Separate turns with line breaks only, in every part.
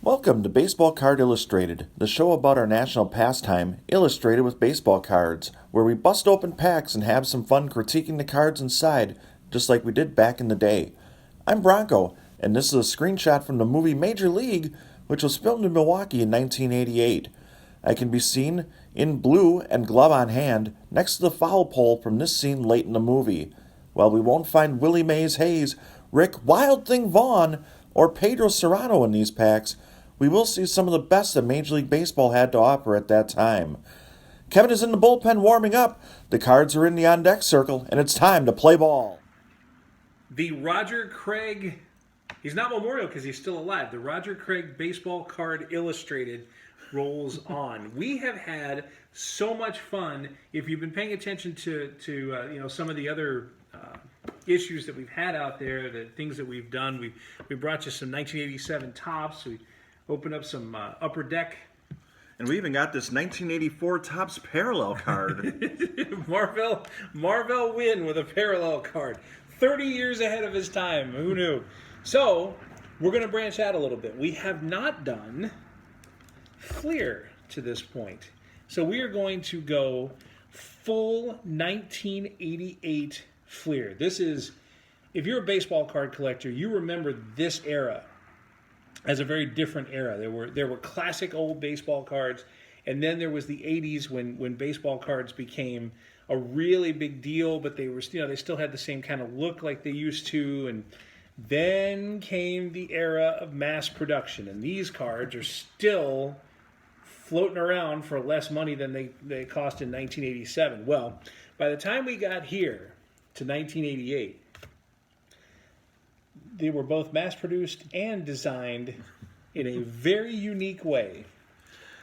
Welcome to Baseball Card Illustrated, the show about our national pastime, illustrated with baseball cards, where we bust open packs and have some fun critiquing the cards inside, just like we did back in the day. I'm Bronko, and this is a screenshot from the movie Major League, which was filmed in Milwaukee in 1988. I can be seen in blue and glove on hand next to the foul pole from this scene late in the movie. While we won't find Willie Mays Hayes, Rick Wild Thing Vaughn, or Pedro Serrano in these packs, we will see some of the best that Major League Baseball had to offer at that time. Kevin is in the bullpen warming up, the cards are in the on-deck circle, and it's time to play ball.
The Roger Craig, he's not Memorial because he's still alive. The Roger Craig Baseball Card Illustrated rolls on. We have had so much fun. If you've been paying attention to some of the other issues that we've had out there, the things that we've done, we brought you some 1987 tops. We opened up some upper deck.
And we even got this 1984 Topps parallel card.
Marvell Wynn with a parallel card. 30 years ahead of his time. Who knew? So, we're going to branch out a little bit. We have not done Fleer to this point. So we are going to go full 1988 Fleer. This is, if you're a baseball card collector, you remember this era as a very different era. There were classic old baseball cards, and then there was the 80s when baseball cards became a really big deal, but they were they still had the same kind of look like they used to. And then came the era of mass production, and these cards are still floating around for less money than they cost in 1987. Well, by the time we got here to 1988, they were both mass-produced and designed in a very unique way.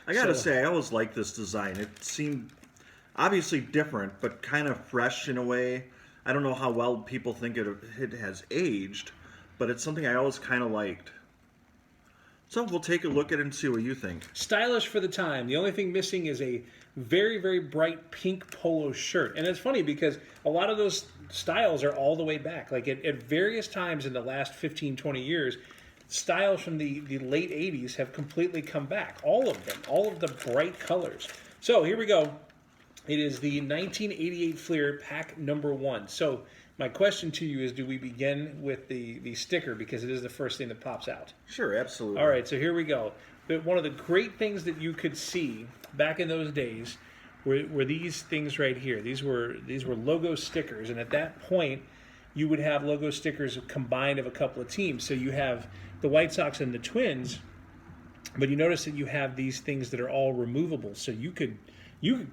I gotta say, I always liked this design. It seemed obviously different, but kind of fresh in a way. I don't know how well people think it has aged, but it's something I always kind of liked. So we'll take a look at it and see what you think.
Stylish for the time. The only thing missing is a very, very bright pink polo shirt. And it's funny because a lot of those styles are all the way back. Like at various times in the last 15, 20 years, styles from the late 80s have completely come back. All of them. All of the bright colors. So here we go. It is the 1988 Fleer pack number 1. So my question to you is, do we begin with the sticker because it is the first thing that pops out?
Sure, absolutely.
All right, so here we go. But one of the great things that you could see back in those days were these things right here. These were logo stickers, and at that point, you would have logo stickers combined of a couple of teams. So you have the White Sox and the Twins, but you notice that you have these things that are all removable. So you could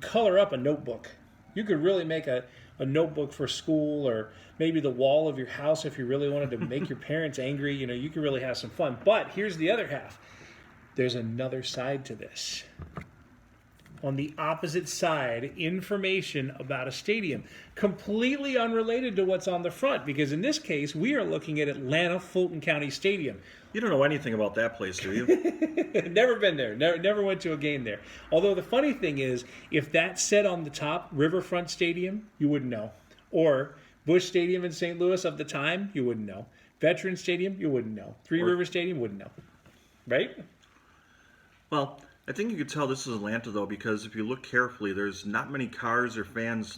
color up a notebook. You could really make a notebook for school, or maybe the wall of your house if you really wanted to make your parents angry. You could really have some fun. But here's the other half. There's another side to this. On the opposite side, information about a stadium. Completely unrelated to what's on the front, because in this case, we are looking at Atlanta Fulton County Stadium.
You don't know anything about that place, do you?
Never been there. Never went to a game there. Although the funny thing is, if that said on the top, Riverfront Stadium, you wouldn't know. Or Busch Stadium in St. Louis of the time, you wouldn't know. Veterans Stadium, you wouldn't know. Three River Stadium, wouldn't know. Right?
Well, I think you could tell this is Atlanta, though, because if you look carefully, there's not many cars or fans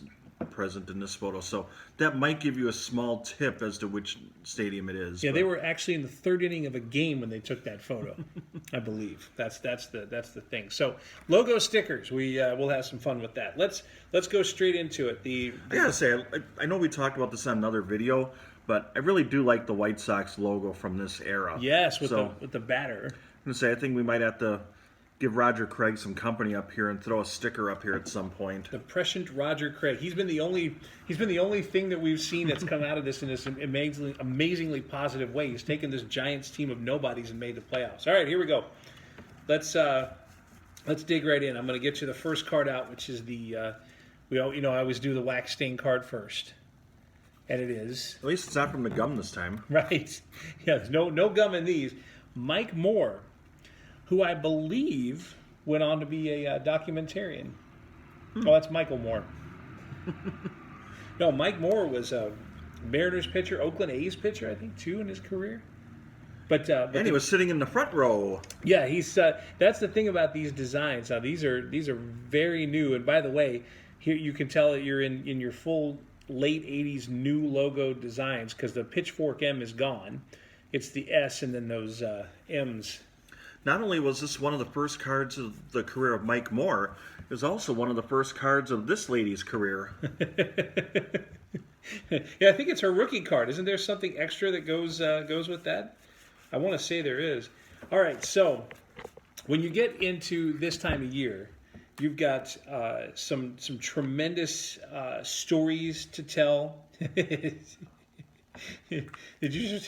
present in this photo, so that might give you a small tip as to which stadium it is.
Yeah, they were actually in the third inning of a game when they took that photo, I believe. That's the thing. So logo stickers, we'll have some fun with that. Let's go straight into it.
I gotta say, I know we talked about this on another video, but I really do like the White Sox logo from this era.
Yes, with the batter.
I'm gonna say I think we might have to give Roger Craig some company up here and throw a sticker up here at some point.
The prescient Roger Craig. He's been the only thing that we've seen that's come out of this in this amazingly positive way. He's taken this Giants team of nobodies and made the playoffs. All right, here we go. Let's dig right in. I'm going to get you the first card out, which is I always do the wax stain card first. And it is.
At least it's not from the gum this time.
Right. Yeah, there's no gum in these. Mike Moore, who I believe went on to be a documentarian. Oh, that's Michael Moore. No, Mike Moore was a Mariners pitcher, Oakland A's pitcher, I think, too, in his career. But
And he was sitting in the front row.
yeah, he's that's the thing about these designs. Now these are very new. And by the way, here you can tell that you're in your full late '80s new logo designs because the Pitchfork M is gone. It's the S and then those M's.
Not only was this one of the first cards of the career of Mike Moore, it was also one of the first cards of this lady's career.
Yeah, I think it's her rookie card. Isn't there something extra that goes with that? I want to say there is. All right, so when you get into this time of year, you've got some tremendous stories to tell. Did you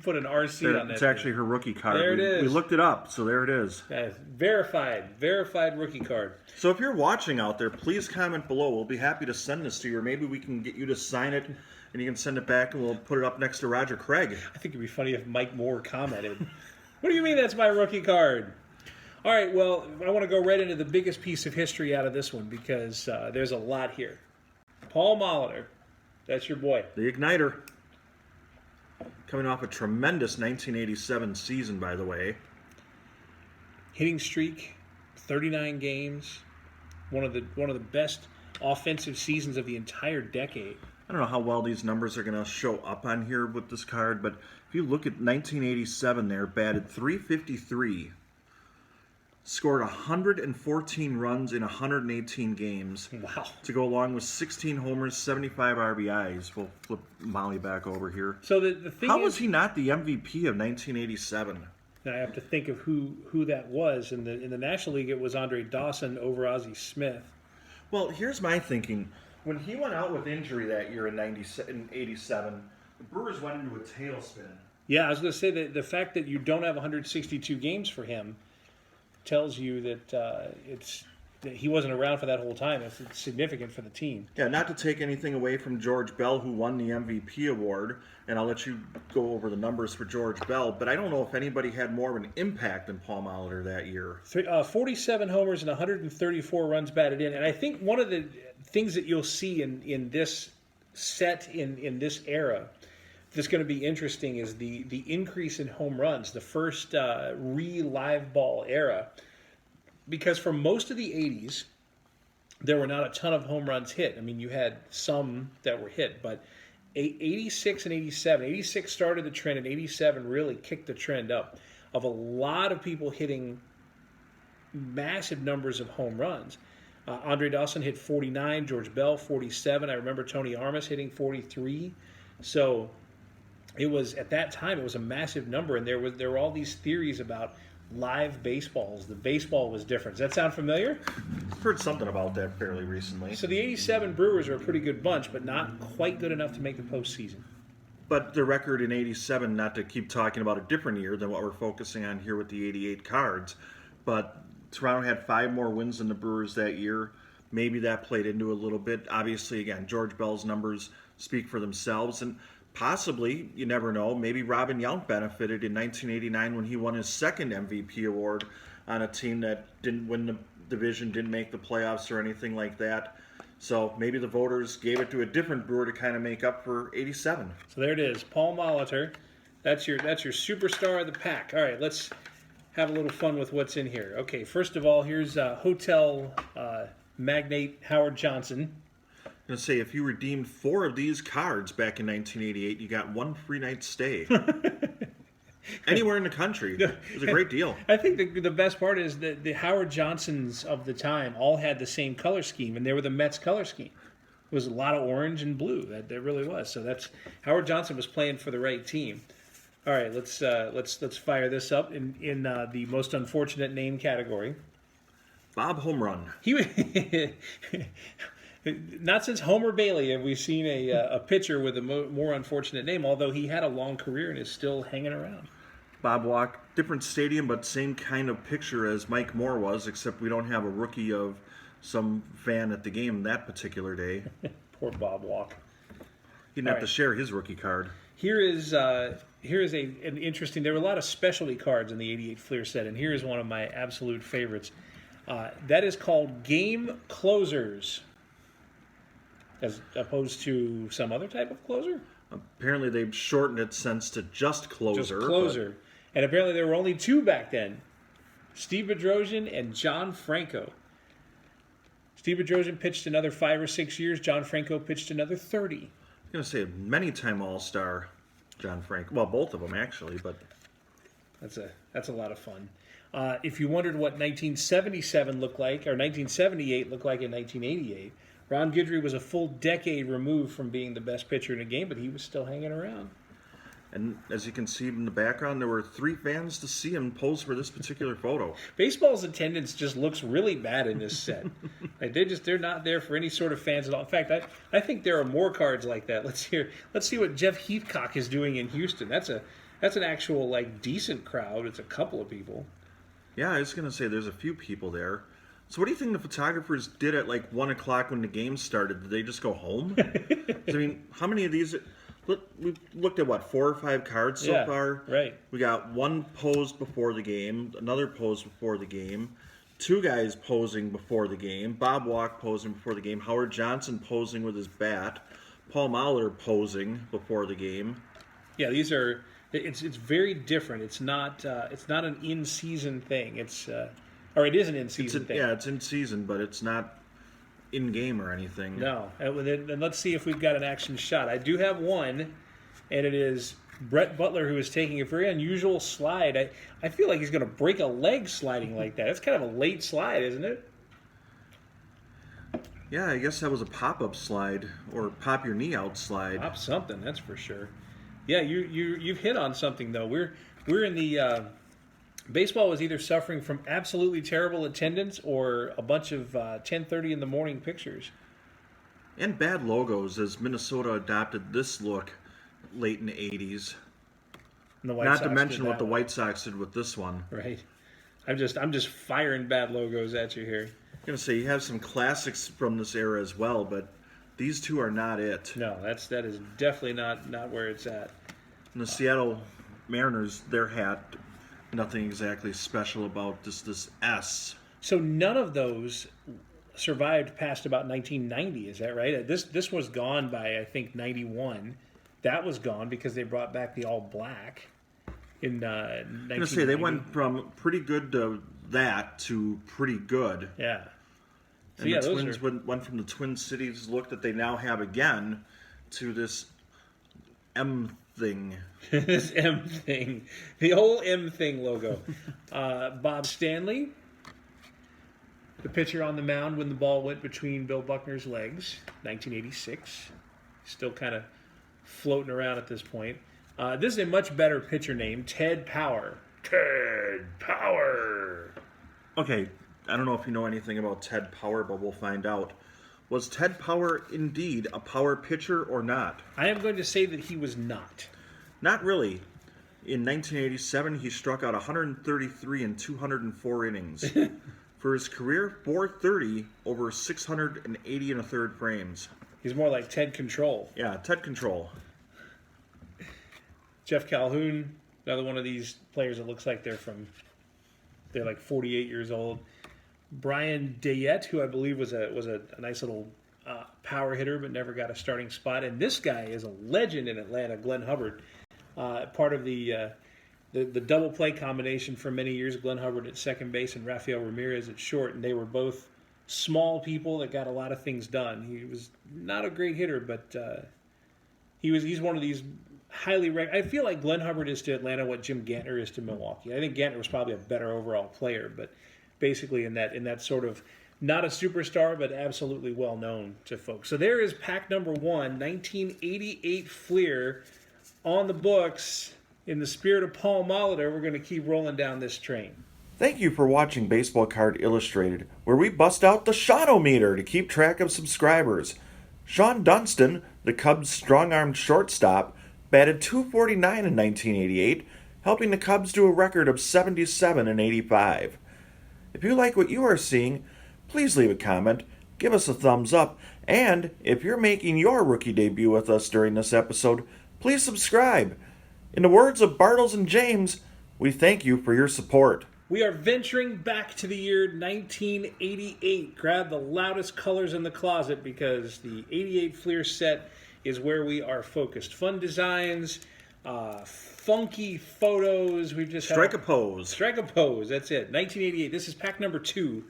put an RC on that?
It's actually her rookie card.
There it is.
We looked it up, so there it is.
Verified rookie card.
So if you're watching out there, please comment below. We'll be happy to send this to you, or maybe we can get you to sign it, and you can send it back, and we'll put it up next to Roger Craig.
I think it'd be funny if Mike Moore commented. What do you mean that's my rookie card? All right, well, I want to go right into the biggest piece of history out of this one because there's a lot here. Paul Molitor, that's your boy.
The Igniter. Coming off a tremendous 1987 season, by the way.
Hitting streak, 39 games, one of the best offensive seasons of the entire decade.
I don't know how well these numbers are going to show up on here with this card, but if you look at 1987 there, batted .353, scored 114 runs in 118 games.
Wow.
To go along with 16 homers, 75 RBIs. We'll flip Molly back over here.
So the thing
How
is,
was he not the MVP of 1987?
I have to think of who that was. In the National League, it was Andre Dawson over Ozzie Smith.
Well, here's my thinking. When he went out with injury that year in 87, the Brewers went into a tailspin.
Yeah, I was going to say that the fact that you don't have 162 games for him tells you that that he wasn't around for that whole time. It's significant for the team.
Yeah, not to take anything away from George Bell, who won the MVP award, and I'll let you go over the numbers for George Bell, but I don't know if anybody had more of an impact than Paul Molitor that year.
47 homers and 134 runs batted in. And I think one of the things that you'll see in this set, in this era, that's going to be interesting is the increase in home runs, the first relive ball era. Because for most of the 80s, there were not a ton of home runs hit. I mean, you had some that were hit, but 86 and 87, 86 started the trend, and 87 really kicked the trend up of a lot of people hitting massive numbers of home runs. Andre Dawson hit 49, George Bell 47. I remember Tony Armas hitting 43. So it was, at that time, it was a massive number, and there were all these theories about live baseballs. The baseball was different. Does that sound familiar?
I've heard something about that fairly recently.
So the 87 Brewers are a pretty good bunch, but not quite good enough to make the postseason.
But the record in 87, not to keep talking about a different year than what we're focusing on here with the 88 cards, but Toronto had 5 more wins than the Brewers that year. Maybe that played into a little bit. Obviously, again, George Bell's numbers speak for themselves, and possibly, you never know, maybe Robin Yount benefited in 1989 when he won his second MVP award on a team that didn't win the division, didn't make the playoffs or anything like that. So maybe the voters gave it to a different Brewer to kind of make up for 87.
So there it is, Paul Molitor. That's your superstar of the pack. All right, let's have a little fun with what's in here. Okay, first of all, here's hotel magnate Howard Johnson.
I'm going to say, if you redeemed 4 of these cards back in 1988, you got 1 free night stay. Anywhere in the country. It was a great deal.
I think the best part is that the Howard Johnsons of the time all had the same color scheme, and they were the Mets color scheme. It was a lot of orange and blue. That really was. So that's Howard Johnson was playing for the right team. All right, let's fire this up in the most unfortunate name category.
Bob Home Run.
Not since Homer Bailey have we seen a pitcher with a more unfortunate name, although he had a long career and is still hanging around.
Bob Walk, different stadium, but same kind of picture as Mike Moore was, except we don't have a rookie of some fan at the game that particular day.
Poor Bob Walk.
He didn't have to share his rookie card.
Here is an interesting. There were a lot of specialty cards in the '88 Fleer set, and here is one of my absolute favorites. That is called Game Closers, as opposed to some other type of closer.
Apparently, they've shortened it since to just Closer.
Just Closer. And apparently there were only two back then. Steve Bedrosian and John Franco. Steve Bedrosian pitched another 5 or 6 years. John Franco pitched another 30.
I'm going to say many-time All-Star John Franco. Well, both of them, actually, but...
That's a lot of fun. If you wondered what 1977 looked like, or 1978 looked like in 1988, Ron Guidry was a full decade removed from being the best pitcher in the game, but he was still hanging around.
And as you can see in the background, there were 3 fans to see him pose for this particular photo.
Baseball's attendance just looks really bad in this set. Like they're not there for any sort of fans at all. In fact, I think there are more cards like that. Let's see what Jeff Heathcock is doing in Houston. That's an actual like decent crowd. It's a couple of people.
Yeah, I was going to say there's a few people there. So what do you think the photographers did at like 1 o'clock when the game started? Did they just go home? I mean, how many of these... We've looked at, 4 or 5 cards so far?
Right.
We got one posed before the game, another posed before the game, 2 guys posing before the game, Bob Walk posing before the game, Howard Johnson posing with his bat, Paul Molitor posing before the game.
Yeah, these are... It's very different. It's not an in-season thing. Or it is an in-season thing.
Yeah, it's in-season, but it's not in-game or anything.
No. And let's see if we've got an action shot. I do have one, and it is Brett Butler, who is taking a very unusual slide. I feel like he's going to break a leg sliding like that. It's kind of a late slide, isn't it?
Yeah, I guess that was a pop-up slide, or pop-your-knee-out slide.
Pop something, that's for sure. Yeah, you've hit on something, though. We're in the... Baseball was either suffering from absolutely terrible attendance or a bunch of 10:30 in the morning pictures.
And bad logos, as Minnesota adopted this look late in the 80s.
And the White
Not
Sox
to mention what the
one.
White Sox did with this one.
Right. I'm just firing bad logos at you here.
I'm going to say you have some classics from this era as well, but these two are not it.
No, that is definitely not where it's at.
And the Seattle Mariners, their hat... Nothing exactly special about just this S.
So none of those survived past about 1990, is that right? This was gone by, I think, 91. That was gone because they brought back the all black in 1990.
I'm going to say they went from pretty good to that to pretty good.
Yeah. So
And
yeah,
the
those
Twins went from the Twin Cities look that they now have again to this M thing.
This M thing. The whole M thing logo. Bob Stanley, the pitcher on the mound when the ball went between Bill Buckner's legs, 1986. Still kind of floating around at this point. This is a much better pitcher name, Ted Power. Ted Power.
Okay, I don't know if you know anything about Ted Power, but we'll find out. Was Ted Power indeed a power pitcher or not?
I am going to say that he was not.
Not really. In 1987, he struck out 133 in 204 innings. For his career, 430 over 680 and a third frames.
He's more like Ted Control.
Yeah, Ted Control.
Jeff Calhoun, another one of these players that looks like they're like 48 years old. Brian Dayette, who I believe was a nice little power hitter, but never got a starting spot. And this guy is a legend in Atlanta, Glenn Hubbard, part of the double play combination for many years. Glenn Hubbard at second base and Rafael Ramirez at short, and they were both small people that got a lot of things done. He was not a great hitter, but he's one of these highly. I feel like Glenn Hubbard is to Atlanta what Jim Gantner is to Milwaukee. I think Gantner was probably a better overall player, but basically in that sort of not a superstar, but absolutely well known to folks. So there is pack number 1, 1988 Fleer on the books. In the spirit of Paul Molitor, we're going to keep rolling down this train.
Thank you for watching Baseball Card Illustrated, where we bust out the Shot-O-Meter to keep track of subscribers. Sean Dunston, the Cubs' strong-armed shortstop, batted .249 in 1988, helping the Cubs to a record of 77 in 85. If you like what you are seeing, please leave a comment, give us a thumbs up, and if you're making your rookie debut with us during this episode, please subscribe. In the words of Bartles and James, we thank you for your support.
We are venturing back to the year 1988. Grab the loudest colors in the closet because the 88 Fleer set is where we are focused. Fun designs, funky photos. We've just
Strike
had
a pose.
Strike a pose. That's it. 1988. This is pack number 2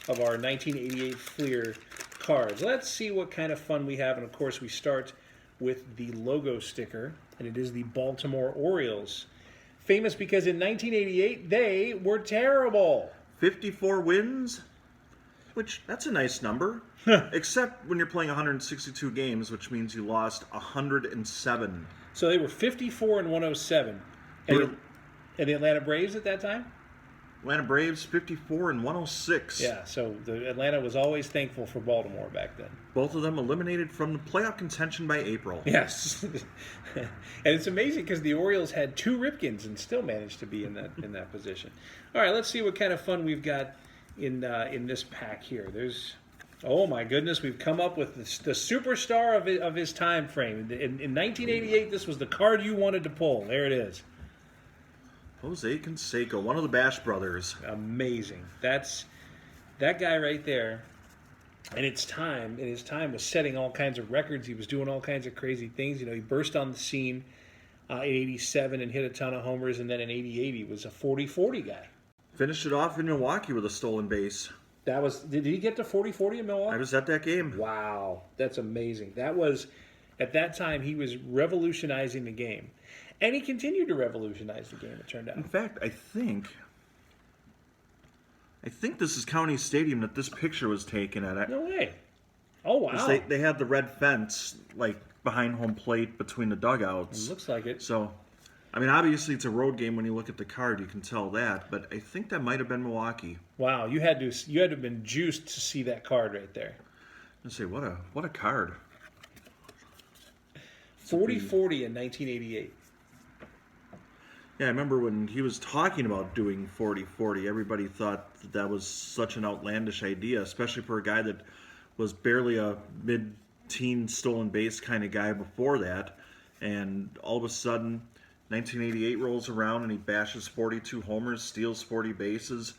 of our 1988 Fleer cards. Let's see what kind of fun we have. And of course, we start with the logo sticker, and it is the Baltimore Orioles. Famous because in 1988 they were terrible.
54 wins, which that's a nice number. Except when you're playing 162 games, which means you lost 107.
So they were 54 and 107. And the Atlanta Braves at that time?
Atlanta Braves 54 and 106.
Yeah, so the Atlanta was always thankful for Baltimore back then.
Both of them eliminated from the playoff contention by April.
Yes. And it's amazing because the Orioles had 2 Ripkins and still managed to be in that position. All right, let's see what kind of fun we've got in this pack here. Oh my goodness, we've come up with the superstar of his time frame. In 1988, this was the card you wanted to pull. There it is.
Jose Canseco, one of the Bash brothers.
Amazing. That's that guy right there. And his time was setting all kinds of records. He was doing all kinds of crazy things. You know, he burst on the scene in 87 and hit a ton of homers, and then in 88 he was a 40-40 guy.
Finished it off in Milwaukee with a stolen base.
Did he get to 40-40 in Milwaukee?
I was at that game.
Wow, that's amazing. At that time, he was revolutionizing the game. And he continued to revolutionize the game, it turned out.
In fact, I think this is County Stadium that this picture was taken at.
No way. Oh, wow.
They had the red fence, like, behind home plate between the dugouts.
It looks like it.
So, I mean, obviously it's a road game. When you look at the card, you can tell that. But I think that might have been Milwaukee.
Wow, you had to have been juiced to see that card right there.
I say, what a card.
40-40 in 1988.
Yeah, I remember when he was talking about doing 40-40, everybody thought that was such an outlandish idea, especially for a guy that was barely a mid-teen stolen base kind of guy before that. And all of a sudden, 1988 rolls around and he bashes 42 homers, steals 40 bases,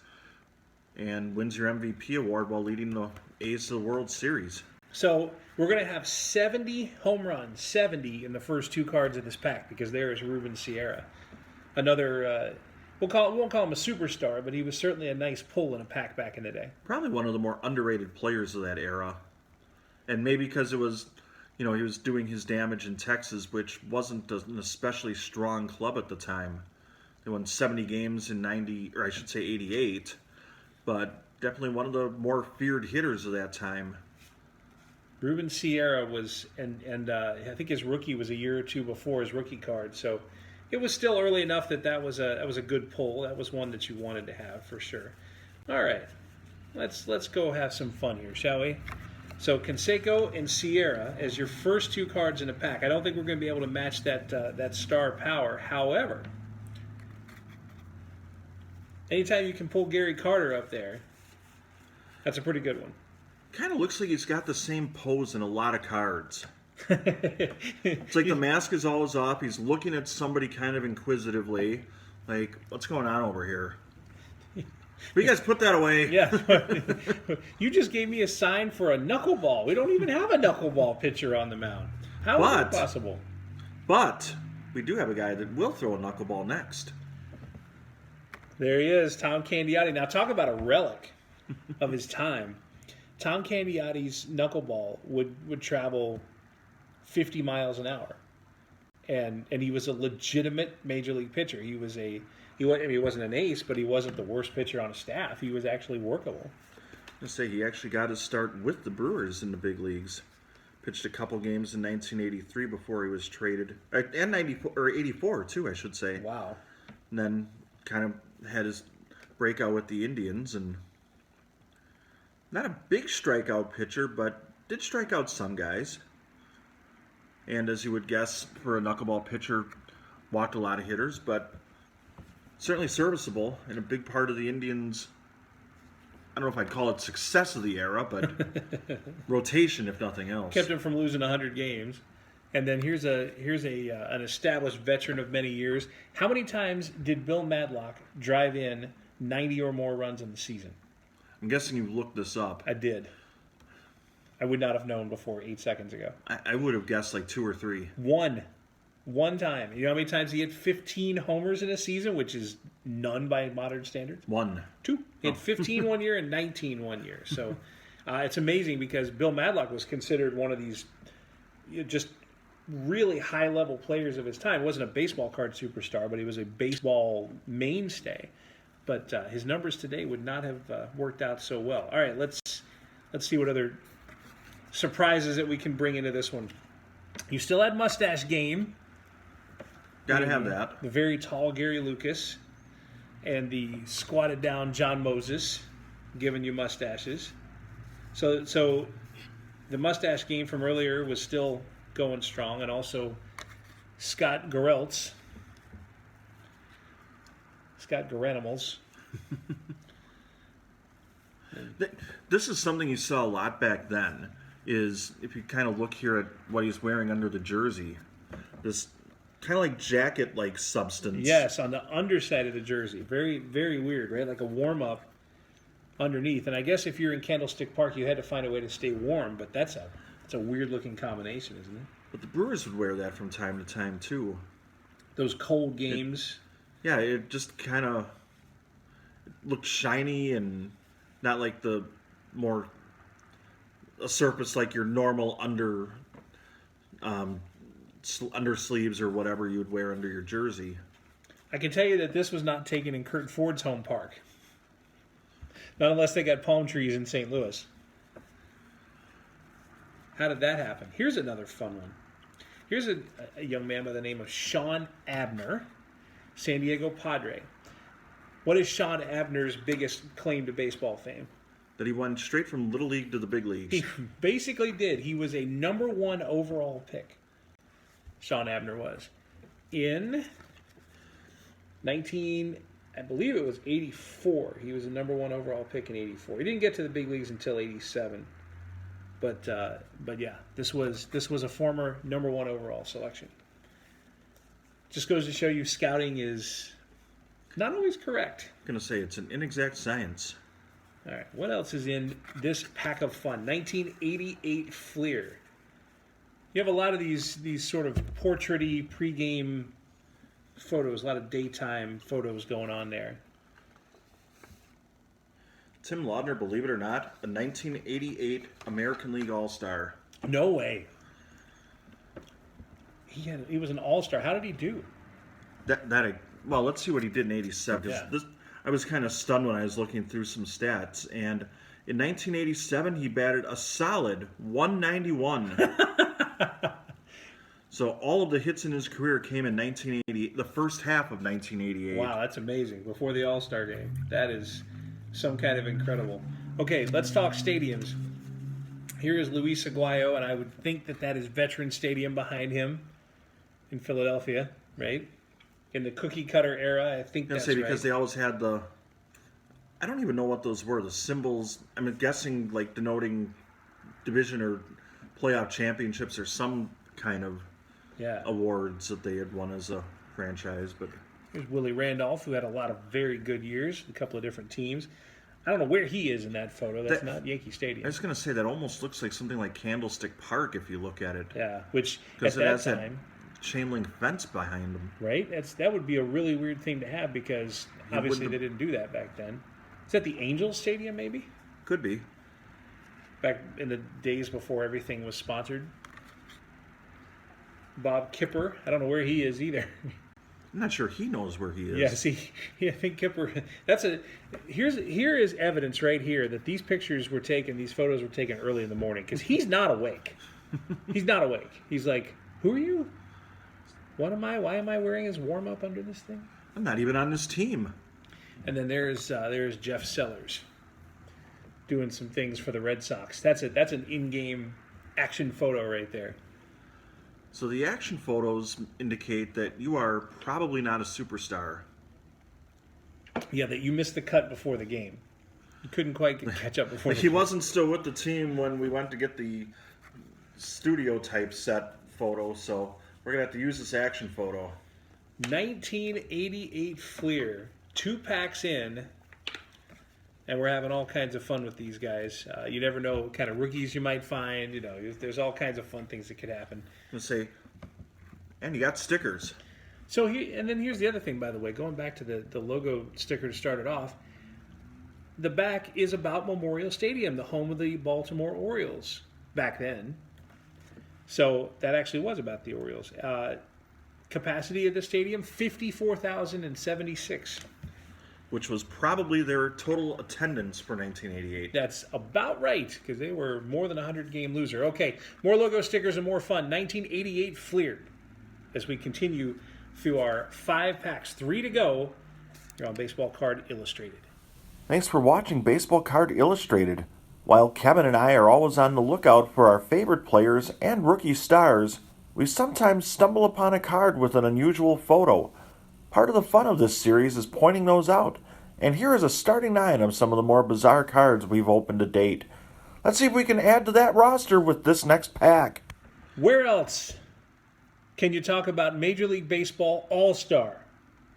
and wins your MVP award while leading the A's to the World Series.
So we're going to have 70 home runs, 70 in the first 2 cards of this pack, because there is Ruben Sierra. Another, we won't call him a superstar, but he was certainly a nice pull in a pack back in the day.
Probably one of the more underrated players of that era. And maybe because it was, he was doing his damage in Texas, which wasn't an especially strong club at the time. They won 70 games in 88, but definitely one of the more feared hitters of that time.
Ruben Sierra was, and I think his rookie was a year or 2 before his rookie card, so it was still early enough that was a good pull. That was one that you wanted to have for sure. All right, let's go have some fun here, shall we? So Canseco and Sierra as your first 2 cards in a pack. I don't think we're going to be able to match that star power. However, anytime you can pull Gary Carter up there, that's a pretty good one.
Kind of looks like he's got the same pose in a lot of cards. It's like the mask is always off. He's looking at somebody kind of inquisitively, like, what's going on over here? But you guys put that away.
Yeah. You just gave me a sign for a knuckleball. We don't even have a knuckleball pitcher on the mound. How is that possible?
But we do have a guy that will throw a knuckleball next.
There he is, Tom Candiotti. Now talk about a relic of his time. Tom Candiotti's knuckleball would travel 50 miles an hour, and he was a legitimate major league pitcher. He wasn't an ace, but he wasn't the worst pitcher on a staff. He was actually workable.
I'll say he actually got his start with the Brewers in the big leagues. Pitched a couple games in 1983 before he was traded, and 84 too, I should say.
Wow.
And then kind of had his breakout with the Indians, and not a big strikeout pitcher, but did strike out some guys. And as you would guess, for a knuckleball pitcher, walked a lot of hitters, but certainly serviceable and a big part of the Indians', I don't know if I'd call it success of the era, but rotation, if nothing else.
Kept him from losing 100 games. And then here's an established veteran of many years. How many times did Bill Madlock drive in 90 or more runs in the season?
I'm guessing you looked this up.
I did. I would not have known before 8 seconds ago.
I would have guessed like 2 or 3.
One One time. You know how many times he hit 15 homers in a season, which is none by modern standards?
One.
Two. He had 15 one year and 19 one year. So it's amazing because Bill Madlock was considered one of these just really high-level players of his time. He wasn't a baseball card superstar, but he was a baseball mainstay. But his numbers today would not have worked out so well. All right, let's see what other surprises that we can bring into this one. You still had Mustache Game.
Got to have that.
The very tall Gary Lucas and the squatted down John Moses giving you mustaches. So the Mustache Game from earlier was still going strong, and also Scott Garrelts. Scott Garanimals.
This is something you saw a lot back then, is if you kind of look here at what he's wearing under the jersey, this kind of like jacket-like substance.
Yes, on the underside of the jersey. Very, very weird, right? Like a warm-up underneath. And I guess if you're in Candlestick Park, you had to find a way to stay warm, but that's a weird-looking combination, isn't it?
But the Brewers would wear that from time to time, too.
Those cold games.
It just kind of looked shiny and not like the more a surface like your normal undersleeves or whatever you would wear under your jersey.
I can tell you that this was not taken in Kurt Ford's home park. Not unless they got palm trees in St. Louis. How did that happen? Here's another fun one. Here's a young man by the name of Sean Abner, San Diego Padre. What is Sean Abner's biggest claim to baseball fame?
That he went straight from Little League to the big leagues.
He basically did. He was a number 1 overall pick. Sean Abner was. In I believe it was 84. He was a number 1 overall pick in 84. He didn't get to the big leagues until 87. But yeah, this was a former number 1 overall selection. Just goes to show you scouting is not always correct.
I'm going to say it's an inexact science.
All right, what else is in this pack of fun? 1988 Fleer. You have a lot of these sort of portrait-y pregame photos, a lot of daytime photos going on there.
Tim Laudner, believe it or not, a 1988 American League All-Star.
No way. He was an All-Star. How did he do?
Well, let's see what he did in 87.
Yeah.
I was kind of stunned when I was looking through some stats. And in 1987, he batted a solid 191. So all of the hits in his career came in 1988, the first half of 1988.
Wow, that's amazing. Before the All-Star game. That is some kind of incredible. Okay, let's talk stadiums. Here is Luis Aguayo, and I would think that is Veterans Stadium behind him in Philadelphia, right? In the cookie cutter era, I think that's right.
Because they always had I don't even know what those were, the symbols. I'm guessing like denoting division or playoff championships or some kind of awards that they had won as a franchise. But
here's Willie Randolph, who had a lot of very good years, a couple of different teams. I don't know where he is in that photo. That's not Yankee Stadium.
I was going to say that almost looks like something like Candlestick Park if you look at it.
Yeah, which at that time,
chain link fence behind them.
Right? That would be a really weird thing to have because obviously they didn't do that back then. Is that the Angels Stadium maybe?
Could be.
Back in the days before everything was sponsored. Bob Kipper, I don't know where he is either.
I'm not sure he knows where he is.
Yeah, see, I think Kipper. Here is evidence right here that these pictures were taken, these photos were taken early in the morning because he's not awake. He's not awake. He's like, who are you? What am I? Why am I wearing his warm up under this thing?
I'm not even on this team.
And then there's Jeff Sellers doing some things for the Red Sox. That's an in-game action photo right there.
So the action photos indicate that you are probably not a superstar.
Yeah, that you missed the cut before the game. You couldn't quite catch up before the
He
game.
wasn't still with the team when we went to get the studio type set photo, so we're going to have to use this action photo.
1988 Fleer, 2 packs in, and we're having all kinds of fun with these guys. You never know what kind of rookies you might find. You know, there's all kinds of fun things that could happen.
I'm going to say, And you got stickers.
So and then here's the other thing, by the way, going back to the logo sticker to start it off. The back is about Memorial Stadium, the home of the Baltimore Orioles back then. So that actually was about the Orioles. Capacity of the stadium, 54,076.
Which was probably their total attendance for 1988.
That's about right, because they were more than a 100-game loser. Okay, more logo stickers and more fun. 1988 Fleer. As we continue through our 5 packs, 3 to go, here on Baseball Card Illustrated.
Thanks for watching Baseball Card Illustrated. While Kevin and I are always on the lookout for our favorite players and rookie stars, we sometimes stumble upon a card with an unusual photo. Part of the fun of this series is pointing those out, and here is a starting 9 of some of the more bizarre cards we've opened to date. Let's see if we can add to that roster with this next pack.
Where else can you talk about Major League Baseball All-Star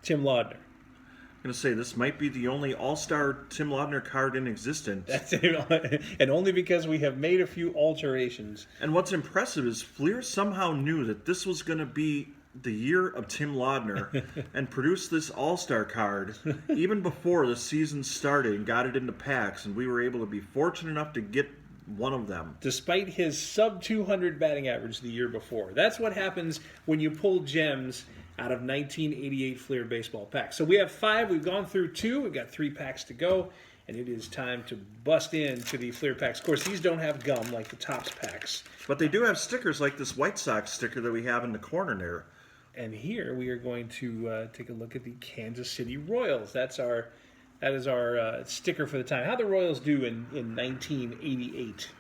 Tim Laudner?
I'm going to say this might be the only All-Star Tim Laudner card in existence.
That's it, and only because we have made a few alterations.
And what's impressive is Fleer somehow knew that this was going to be the year of Tim Laudner and produced this All-Star card even before the season started and got it into packs, and we were able to be fortunate enough to get one of them.
Despite his sub-200 batting average the year before. That's what happens when you pull gems out of 1988 Fleer baseball packs. So we have 5. We've gone through 2. We've got 3 packs to go. And it is time to bust into the Fleer packs. Of course, these don't have gum like the Topps packs.
But they do have stickers like this White Sox sticker that we have in the corner there.
And here we are going to take a look at the Kansas City Royals. That is our sticker for the time. How'd the Royals do in 1988?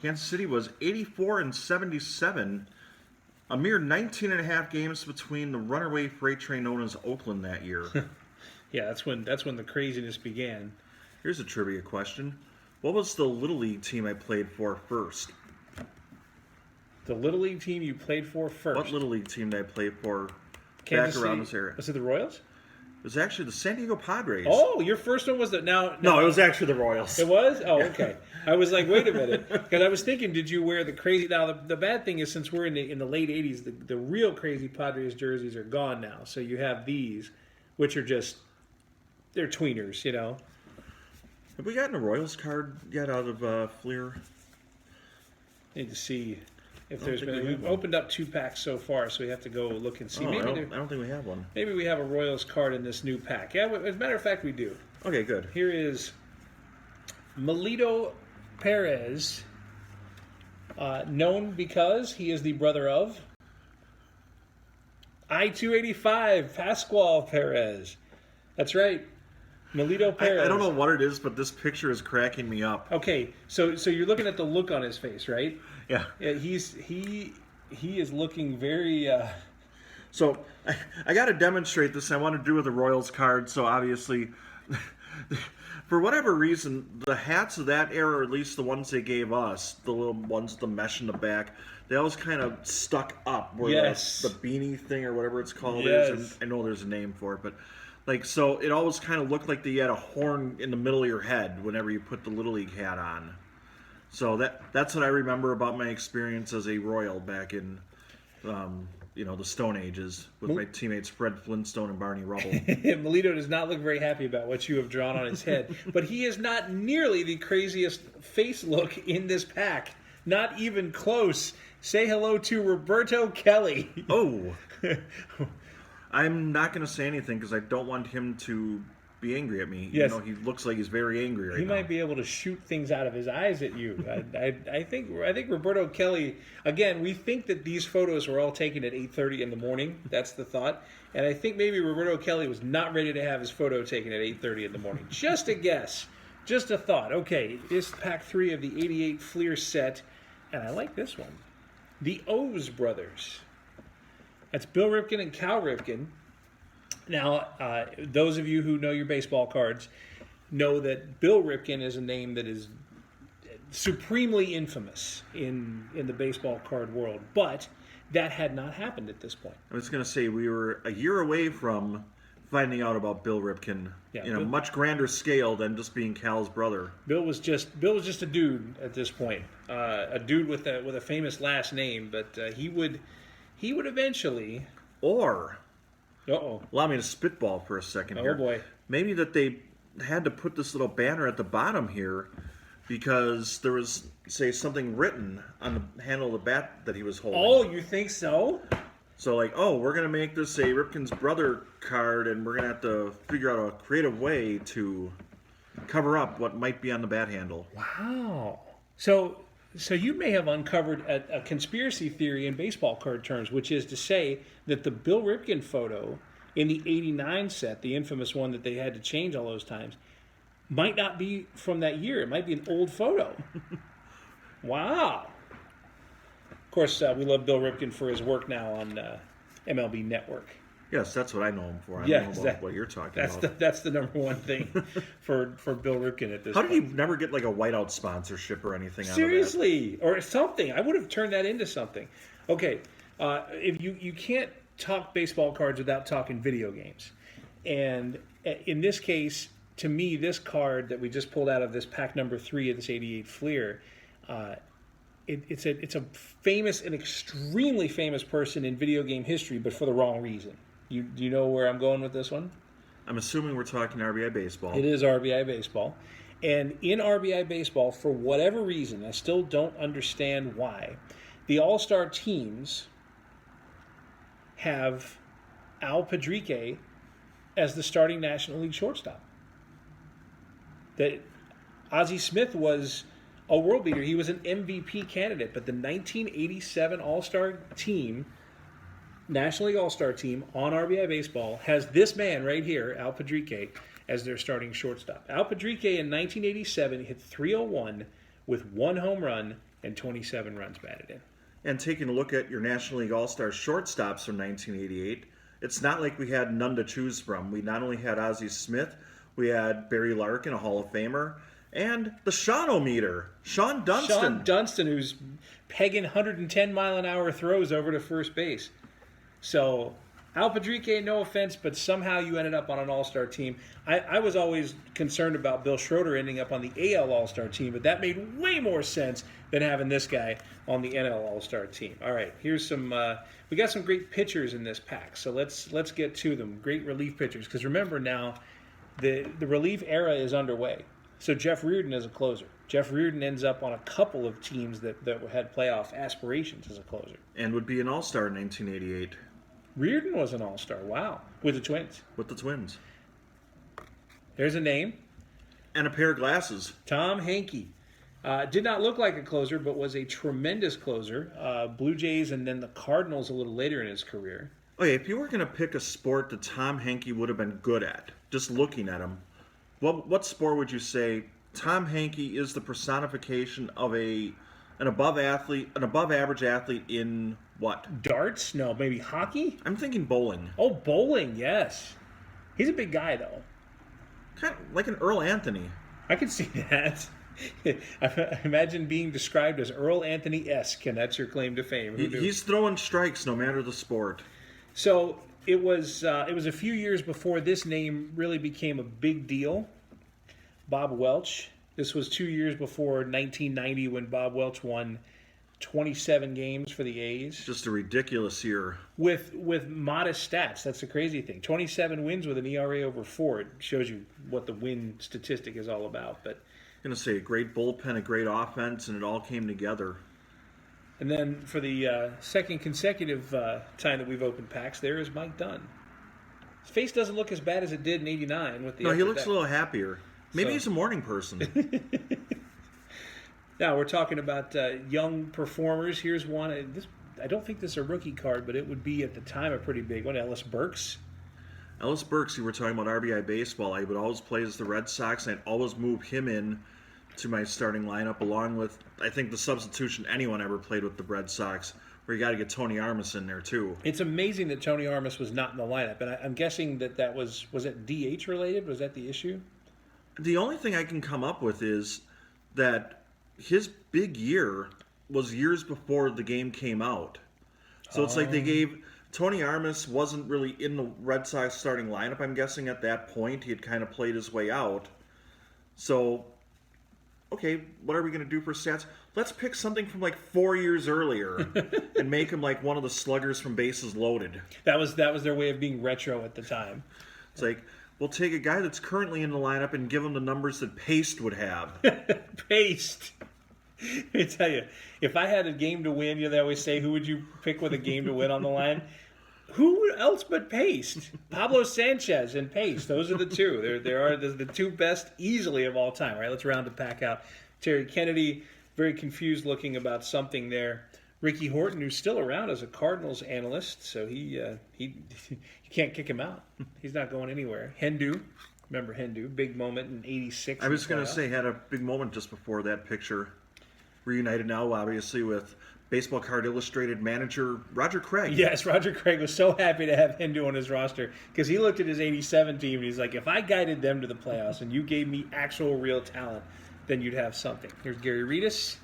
Kansas City was 84-77. A mere 19 and a half games between the runaway freight train known as Oakland that year.
Yeah, that's when the craziness began.
Here's a trivia question. What was the Little League team I played for first?
The Little League team you played for first?
What Little League team did I play for
Kansas
back around
City?
this area?
Was it the Royals?
It was actually the San Diego Padres.
Oh, your first one was the... No,
it was actually the Royals.
It was? Oh, okay. I was like, wait a minute. Because I was thinking, did you wear the crazy... Now, the bad thing is, since we're in the late 80s, the real crazy Padres jerseys are gone now. So you have these, which are just... They're tweeners, you know.
Have we gotten a Royals card yet out of Fleer?
Need to see if there's been... We've opened up 2 packs so far, so we have to go look and see.
I don't think we have one.
Maybe we have a Royals card in this new pack. Yeah, as a matter of fact, we do.
Okay, good.
Here is Melito Perez, known because he is the brother of I-285 Pascual Perez. That's right. Melito Perez.
I don't know what it is, but this picture is cracking me up.
Okay, so you're looking at the look on his face, right?
Yeah.
He is looking very...
So I got to demonstrate this. I want to do with the Royals card. So obviously, for whatever reason, the hats of that era, or at least the ones they gave us, the little ones with the mesh in the back, they always kind of stuck up. Where
yes.
The beanie thing or whatever it's called
yes.
is. And I know there's a name for it, but so it always kind of looked like you had a horn in the middle of your head whenever you put the Little League hat on. So that's what I remember about my experience as a Royal back in, the Stone Ages with my teammates Fred Flintstone and Barney Rubble.
Melito does not look very happy about what you have drawn on his head, but he is not nearly the craziest face look in this pack. Not even close. Say hello to Roberto Kelly.
Oh. I'm not going to say anything because I don't want him to be angry at me.
Yes.
He looks like he's very angry right now.
He might be able to shoot things out of his eyes at you. I think Roberto Kelly, again, we think that these photos were all taken at 8:30 in the morning. That's the thought. And I think maybe Roberto Kelly was not ready to have his photo taken at 8:30 in the morning. Just a guess. Just a thought. Okay, this pack 3 of the 88 Fleer set. And I like this one. The O's brothers. That's Bill Ripken and Cal Ripken. Now, those of you who know your baseball cards know that Bill Ripken is a name that is supremely infamous in the baseball card world. But that had not happened at this point.
I was going to say we were a year away from finding out about Bill Ripken in a much grander scale than just being Cal's brother.
Bill was just a dude at this point, a dude with a famous last name, but he would he would eventually.
Or,
Uh-oh.
allow me to spitball for a second
Oh,
here.
boy.
Maybe that they had to put this little banner at the bottom here because there was, say, something written on the handle of the bat that he was holding.
Oh, you think so?
So, like, oh, we're going to make this a Ripken's brother card, and we're going to have to figure out a creative way to cover up what might be on the bat handle.
Wow. So you may have uncovered a conspiracy theory in baseball card terms, which is to say that the Bill Ripken photo in the '89 set, the infamous one that they had to change all those times, might not be from that year. It might be an old photo. Wow. Of course, we love Bill Ripken for his work now on MLB Network.
Yes, that's what I know him for. I
Yeah,
don't know about
exactly.
what you're talking about.
That's the number one thing for Bill Ripken at this
How
point.
did he never get like a whiteout sponsorship or anything out of that?
Seriously, or something. I would have turned that into something. Okay, if you can't talk baseball cards without talking video games, and in this case, to me, this card that we just pulled out of this pack number 3 of this '88 Fleer, it's a famous, an extremely famous person in video game history, but for the wrong reason. Do you know where I'm going with this one?
I'm assuming we're talking RBI Baseball.
It is RBI Baseball. And in RBI Baseball, for whatever reason, I still don't understand why, the All-Star teams have Al Padrique as the starting National League shortstop. That Ozzie Smith was a world beater. He was an MVP candidate, but the 1987 All-Star team, National League All-Star team on RBI Baseball, has this man right here, Al Padrique, as their starting shortstop. Al Padrique in 1987 hit .301 with 1 home run and 27 runs batted in.
And taking a look at your National League All-Star shortstops from 1988, it's not like we had none to choose from. We not only had Ozzie Smith, we had Barry Larkin, a Hall of Famer, and the Sean-O-Meter, Sean Dunston.
Sean Dunston, who's pegging 110-mile-an-hour throws over to first base. So, Al Padrique, no offense, but somehow you ended up on an All-Star team. I was always concerned about Bill Schroeder ending up on the AL All-Star team, but that made way more sense than having this guy on the NL All-Star team. All right, here's some. We got some great pitchers in this pack, so let's get to them. Great relief pitchers, because remember now, the relief era is underway. So Jeff Reardon is a closer. Jeff Reardon ends up on a couple of teams that had playoff aspirations as a closer.
And would be an All-Star in 1988.
Reardon was an All-Star, wow, with the Twins.
With the Twins.
There's a name.
And a pair of glasses.
Tom Hankey. Did not look like a closer, but was a tremendous closer. Blue Jays and then the Cardinals a little later in his career.
Okay, if you were going to pick a sport that Tom Hankey would have been good at, just looking at him, what sport would you say Tom Hankey is the personification of an above average athlete in what?
Darts? No, maybe hockey?
I'm thinking bowling.
Oh, bowling, yes. He's a big guy, though.
Kind of like an Earl Anthony.
I can see that. I imagine being described as Earl Anthony-esque, and that's your claim to fame.
He's throwing strikes no matter the sport.
So it was a few years before this name really became a big deal. Bob Welch. This was 2 years before 1990 when Bob Welch won 27 games for the A's.
Just a ridiculous year.
With modest stats. That's the crazy thing. 27 wins with an ERA over 4. It shows you what the win statistic is all about. But
I'm going to say a great bullpen, a great offense, and it all came together.
And then for the second consecutive time that we've opened packs, there is Mike Dunn. His face doesn't look as bad as it did in '89.
No, he looks a little happier. Maybe he's a morning person.
Now we're talking about young performers. Here's one. I don't think this is a rookie card, but it would be at the time a pretty big one. Ellis Burks.
Ellis Burks, you were talking about RBI Baseball. I would always play as the Red Sox, and I'd always move him in to my starting lineup, along with, I think, the substitution anyone ever played with the Red Sox, where you got to get Tony Armas in there, too.
It's amazing that Tony Armas was not in the lineup, and I'm guessing that was it DH related? Was that the issue?
The only thing I can come up with is that his big year was years before the game came out. So it's like they gave... Tony Armas wasn't really in the Red Sox starting lineup, I'm guessing, at that point. He had kind of played his way out. So, okay, what are we going to do for stats? Let's pick something from like 4 years earlier and make him like one of the sluggers from Bases Loaded.
That was their way of being retro at the time.
It's like, we'll take a guy that's currently in the lineup and give him the numbers that Paste would have.
Paste. Let me tell you, if I had a game to win, they always say, who would you pick with a game to win on the line? Who else but Paste? Pablo Sanchez and Paste. Those are the two. There are the two best easily of all time. All right, let's round the pack out. Terry Kennedy, very confused looking about something there. Ricky Horton, who's still around as a Cardinals analyst, so he you can't kick him out. He's not going anywhere. Hendu, remember Hendu, big moment in '86.
I was going to say, had a big moment just before that picture. Reunited now, obviously, with Baseball Card Illustrated manager Roger Craig.
Yes, Roger Craig was so happy to have Hendu on his roster because he looked at his '87 team and he's like, if I guided them to the playoffs and you gave me actual real talent, then you'd have something. Here's Gary Reedus.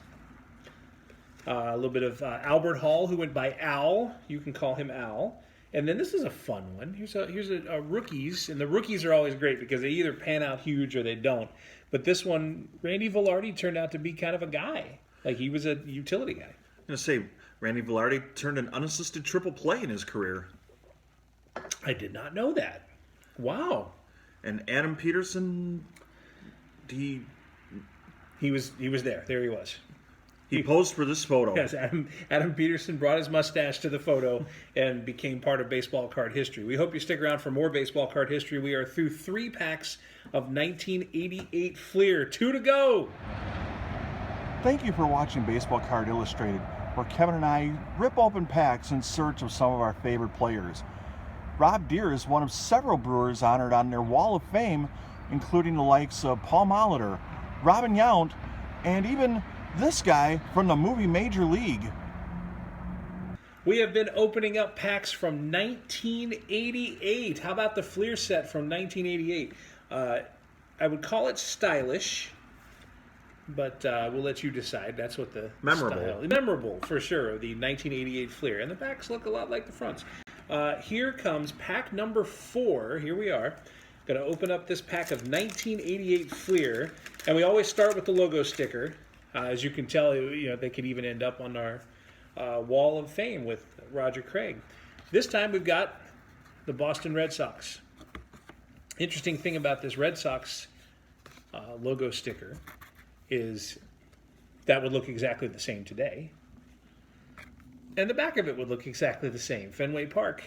A little bit of Albert Hall, who went by Al. You can call him Al. And then this is a fun one. Here's a rookies, and the rookies are always great because they either pan out huge or they don't. But this one, Randy Velarde turned out to be kind of a guy. Like, he was a utility guy.
I'm going to say, Randy Velarde turned an unassisted triple play in his career.
I did not know that. Wow.
And Adam Peterson, he
was there. There he was.
He posed for this photo.
Yes, Adam Peterson brought his mustache to the photo and became part of baseball card history. We hope you stick around for more baseball card history. We are through 3 packs of 1988 Fleer. 2 to go.
Thank you for watching Baseball Card Illustrated, where Kevin and I rip open packs in search of some of our favorite players. Rob Deere is one of several Brewers honored on their Wall of Fame, including the likes of Paul Molitor, Robin Yount, and even this guy from the movie Major League.
We have been opening up packs from 1988. How about the Fleer set from 1988? I would call it stylish, but we'll let you decide. That's what the memorable for sure. The 1988 Fleer, and the backs look a lot like the fronts. Here comes pack number 4. Here we are. Going to open up this pack of 1988 Fleer, and we always start with the logo sticker. As you can tell, they could even end up on our Wall of Fame with Roger Craig. This time we've got the Boston Red Sox. Interesting thing about this Red Sox logo sticker is that would look exactly the same today. And the back of it would look exactly the same. Fenway Park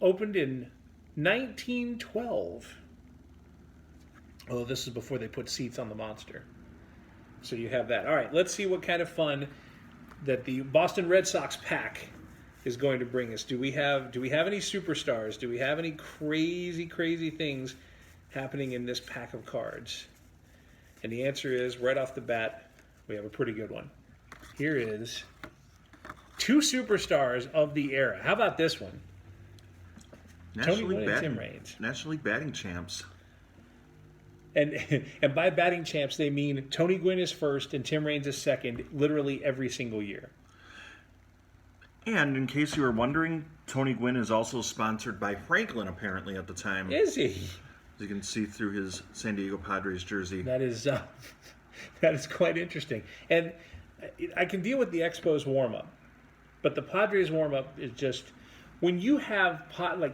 opened in 1912. Although this is before they put seats on the monster. So you have that. All right, let's see what kind of fun that the Boston Red Sox pack is going to bring us. Do we have any superstars? Do we have any crazy things happening in this pack of cards? And the answer is, right off the bat, we have a pretty good one. Here is 2 superstars of the era. How about this one? Tony Gwynn and Tim Raines.
National League batting champs.
And by batting champs, they mean Tony Gwynn is first and Tim Raines is second, literally every single year.
And in case you were wondering, Tony Gwynn is also sponsored by Franklin, apparently, at the time.
Is he?
As you can see through his San Diego Padres jersey.
That is quite interesting. And I can deal with the Expos warm-up, but the Padres warm-up is just... When you have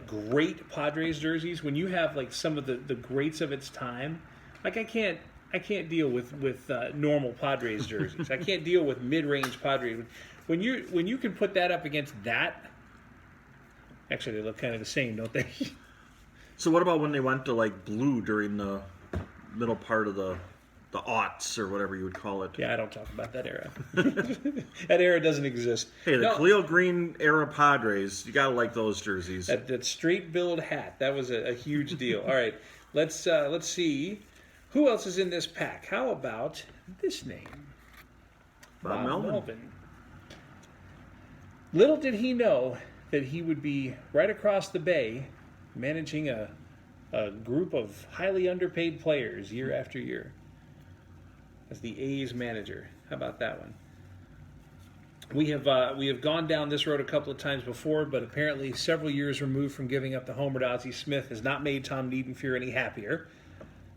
great Padres jerseys, when you have like some of the greats of its time, like I can't deal with normal Padres jerseys. I can't deal with mid-range Padres. When you can put that up against that, actually they look kind of the same, don't they?
So what about when they went to like blue during the middle part of the aughts or whatever you would call it?
Yeah, I don't talk about that era. That era doesn't exist.
Hey, the Cleo Green era Padres, you gotta like those jerseys.
That straight-billed hat, that was a huge deal. All right, let's see who else is in this pack. How about this name?
Bob Melvin.
Little did he know that he would be right across the bay managing a group of highly underpaid players year after year. As the A's manager. How about that one? We have gone down this road a couple of times before, but apparently several years removed from giving up the homer to Ozzie Smith has not made Tom Niedenfuhr any happier.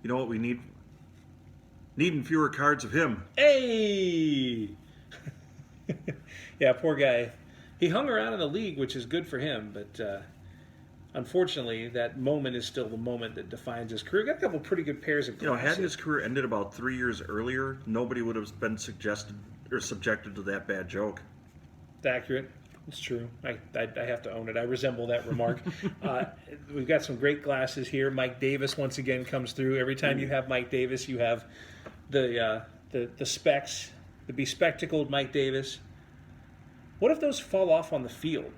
You know what we need?
Needing fewer cards of him.
Hey! Yeah, poor guy. He hung around in the league, which is good for him, but unfortunately, that moment is still the moment that defines his career. Got a couple pretty good pairs of glasses.
Had his career ended about 3 years earlier, nobody would have been suggested or subjected to that bad joke.
It's accurate. It's true. I have to own it. I resemble that remark. We've got some great glasses here. Mike Davis once again comes through. Every time you have Mike Davis, you have the specs, the bespectacled Mike Davis. What if those fall off on the field?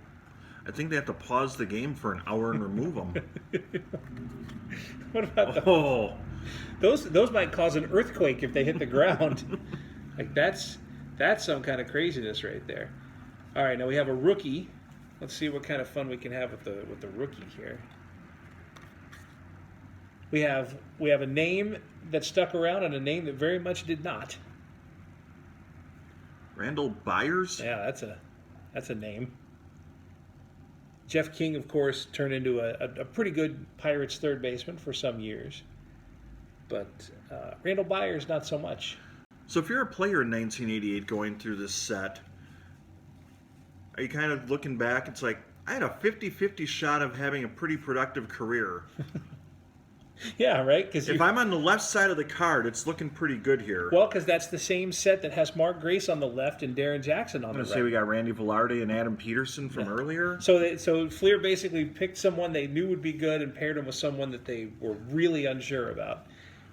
I think they have to pause the game for an hour and remove them.
What about those might cause an earthquake if they hit the ground. Like that's some kind of craziness right there. All right, now we have a rookie. Let's see what kind of fun we can have with the rookie here. We have a name that stuck around and a name that very much did not.
Randall Byers?
Yeah, that's a name. Jeff King, of course, turned into a pretty good Pirates third baseman for some years. But Randall Byers, not so much.
So if you're a player in 1988 going through this set, are you kind of looking back? It's like, I had a 50-50 shot of having a pretty productive career.
Yeah, right? Cause
if I'm on the left side of the card, it's looking pretty good here.
Well, because that's the same set that has Mark Grace on the left and Darren Jackson on the right.
I'm going to say we got Randy Velarde and Adam Peterson from earlier.
So Fleer basically picked someone they knew would be good and paired him with someone that they were really unsure about.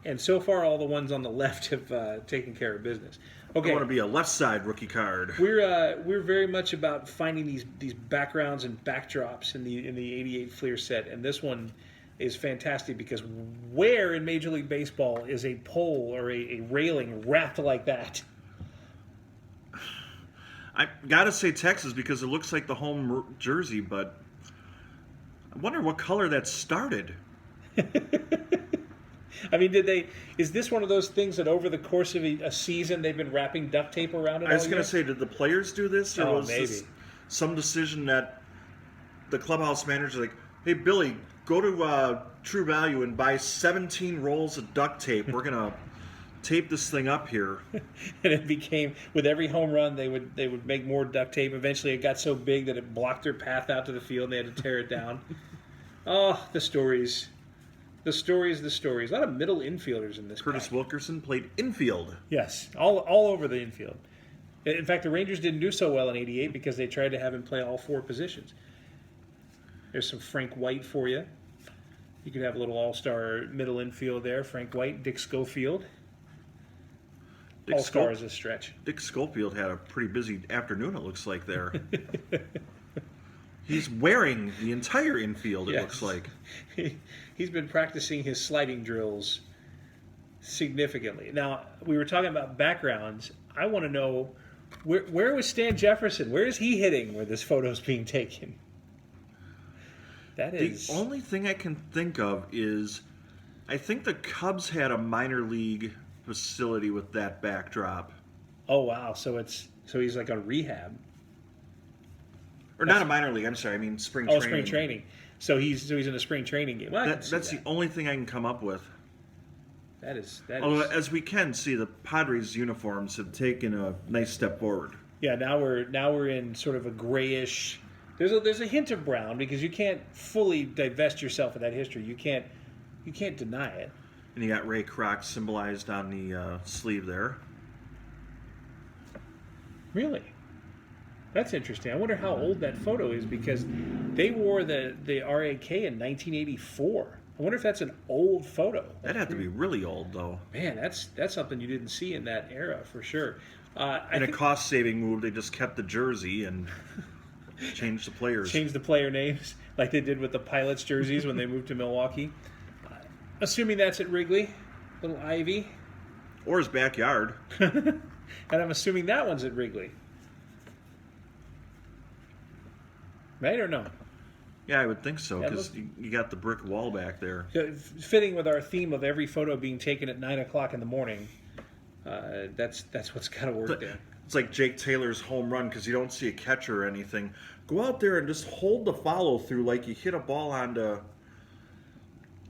And so far, all the ones on the left have taken care of business. Okay,
I want to be a left side rookie card.
We're very much about finding these backgrounds and backdrops in the '88 Fleer set, and this one is fantastic because where in Major League Baseball is a pole or a railing wrapped like that?
I gotta say Texas because it looks like the home jersey, but I wonder what color that started.
I mean, is this one of those things that over the course of a season they've been wrapping duct tape around it?
I was going to say, did the players do this, or was
maybe
this some decision that the clubhouse manager like, hey Billy, go to True Value and buy 17 rolls of duct tape. We're going to tape this thing up here.
And it became, with every home run, they would make more duct tape. Eventually, it got so big that it blocked their path out to the field, and they had to tear it down. Oh, the stories. The stories. A lot of middle infielders in this
Curtis
pack.
Wilkerson played infield.
Yes, all over the infield. In fact, the Rangers didn't do so well in '88 because they tried to have him play all four positions. There's some Frank White for you. You could have a little all-star middle infield there. Frank White, Dick Schofield. All-star is a stretch.
Dick Schofield had a pretty busy afternoon, it looks like, there. He's wearing the entire infield, it looks like.
He's been practicing his sliding drills significantly. Now, we were talking about backgrounds. I want to know, where was Stan Jefferson? Where is he hitting where this photo's being taken? That is...
The only thing I can think of is, I think the Cubs had a minor league facility with that backdrop.
Oh, wow. So he's like on rehab.
Or not a minor league, I'm sorry, I mean spring training.
Oh, spring training. So he's in a spring training game. Well,
that's the only thing I can come up with.
Although,
as we can see, the Padres uniforms have taken a nice step forward.
Yeah, now we're in sort of a grayish. There's a hint of brown because you can't fully divest yourself of that history. You can't deny it.
And you got Ray Kroc symbolized on the sleeve there.
Really? That's interesting. I wonder how old that photo is because they wore the RAK in 1984. I wonder if that's an old photo.
That'd have to be really old, though.
Man, that's something you didn't see in that era for sure.
A cost-saving move, they just kept the jersey and changed the players.
Changed the player names like they did with the Pilots jerseys when they moved to Milwaukee. Assuming that's at Wrigley, little Ivy.
Or his backyard.
And I'm assuming that one's at Wrigley. Right or no?
Yeah, I would think so, because you got the brick wall back there.
Fitting with our theme of every photo being taken at 9 o'clock in the morning, that's what's got to work there.
It's like Jake Taylor's home run, because you don't see a catcher or anything. Go out there and just hold the follow-through like you hit a ball onto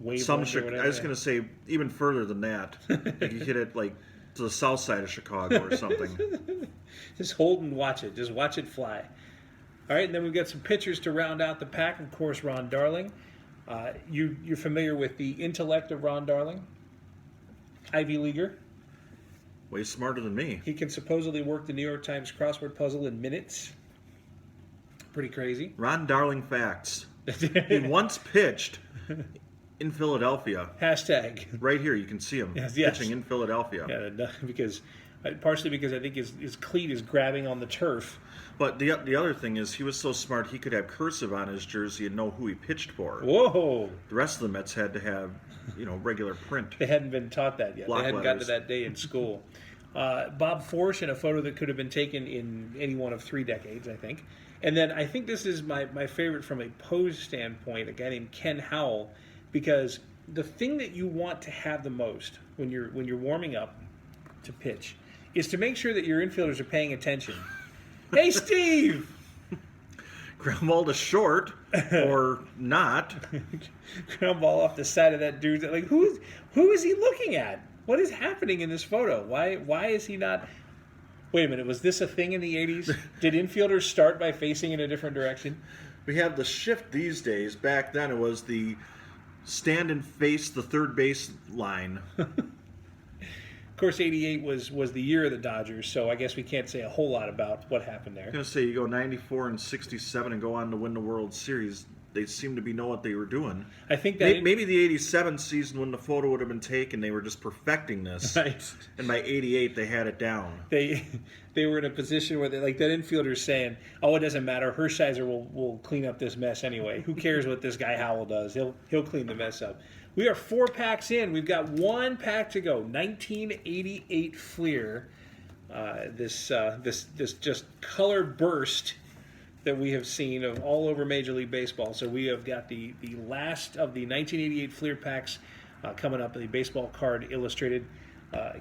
wavelength
I
or
was
whatever.
going to say even further than that. Like you hit it like to the south side of Chicago or something.
Just hold and watch it. Just watch it fly. All right, and then we've got some pitchers to round out the pack. Of course, Ron Darling. You're familiar with the intellect of Ron Darling? Ivy Leaguer.
Way smarter than me.
He can supposedly work the New York Times crossword puzzle in minutes. Pretty crazy.
Ron Darling facts. He once pitched in Philadelphia.
Hashtag.
Right here, you can see him
Yes.
pitching in Philadelphia.
Yeah, partially because I think his cleat is grabbing on the turf.
But the other thing is, he was so smart he could have cursive on his jersey and know who he pitched for.
Whoa!
The rest of the Mets had to have, regular print.
They hadn't been taught that yet.
Block
They hadn't gotten to
letters.
that day in school. Bob Forsch in a photo that could have been taken in any one of 3 decades, I think. And then I think this is my favorite from a pose standpoint, a guy named Ken Howell, because the thing that you want to have the most when you're warming up to pitch is to make sure that your infielders are paying attention. Hey, Steve!
Ground ball to short, or not.
Ground ball off the side of that dude. Like, who is he looking at? What is happening in this photo? Why is he not... Wait a minute, was this a thing in the 80s? Did infielders start by facing in a different direction?
We have the shift these days. Back then it was the stand and face the third base line.
Of course, 88 was the year of the Dodgers, so I guess we can't say a whole lot about what happened there.
I'm going to say you go 94 and 67 and go on to win the World Series. They seem to know what they were doing.
I think that
maybe the 87 season when the photo would have been taken, they were just perfecting this.
Right.
And by 88, they had it down.
They were in a position where that infielder's saying, "Oh, it doesn't matter. Hershiser will clean up this mess anyway. Who cares what this guy Howell does? He'll clean the mess up." We are 4 packs in. We've got 1 pack to go. 1988 Fleer. This just color burst that we have seen of all over Major League Baseball. So we have got the last of the 1988 Fleer packs coming up in the Baseball Card Illustrated.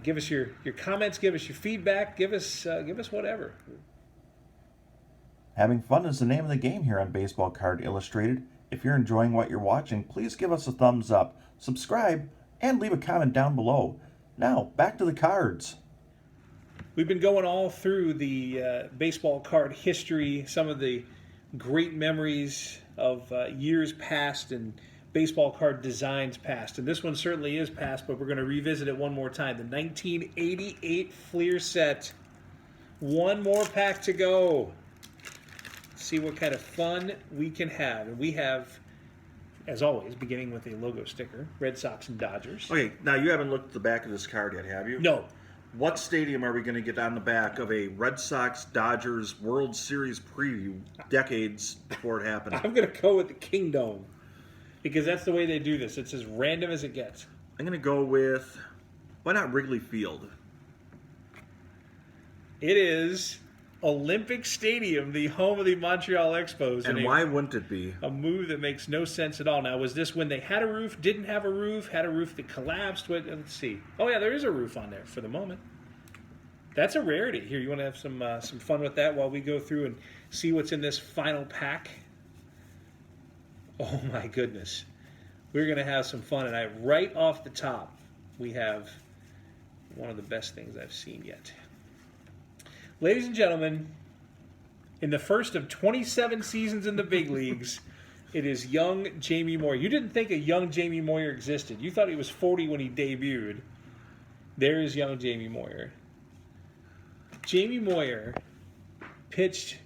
Give us your comments, give us your feedback, give us whatever.
Having fun is the name of the game here on Baseball Card Illustrated. If you're enjoying what you're watching, please give us a thumbs up, subscribe, and leave a comment down below. Now, back to the cards.
We've been going all through the baseball card history, some of the great memories of years past and baseball card designs past. And this one certainly is past, but we're going to revisit it one more time. The 1988 Fleer set. 1 more pack to go. See what kind of fun we can have. And we have, as always, beginning with a logo sticker, Red Sox and Dodgers.
Okay, now you haven't looked at the back of this card yet, have you?
No.
What stadium are we going to get on the back of a Red Sox-Dodgers World Series preview decades before it happened?
I'm going to go with the Kingdome because that's the way they do this. It's as random as it gets.
I'm going to go with, why not Wrigley Field?
It is Olympic Stadium, the home of the Montreal Expos.
And why wouldn't it be?
A move that makes no sense at all. Now, was this when they had a roof, didn't have a roof, had a roof that collapsed? Let's see. Oh, yeah, there is a roof on there for the moment. That's a rarity. Here, you want to have some fun with that while we go through and see what's in this final pack? Oh, my goodness. We're going to have some fun. And right off the top, we have one of the best things I've seen yet. Ladies and gentlemen, in the first of 27 seasons in the big leagues, it is young Jamie Moyer. You didn't think a young Jamie Moyer existed. You thought he was 40 when he debuted. There is young Jamie Moyer. Jamie Moyer pitched,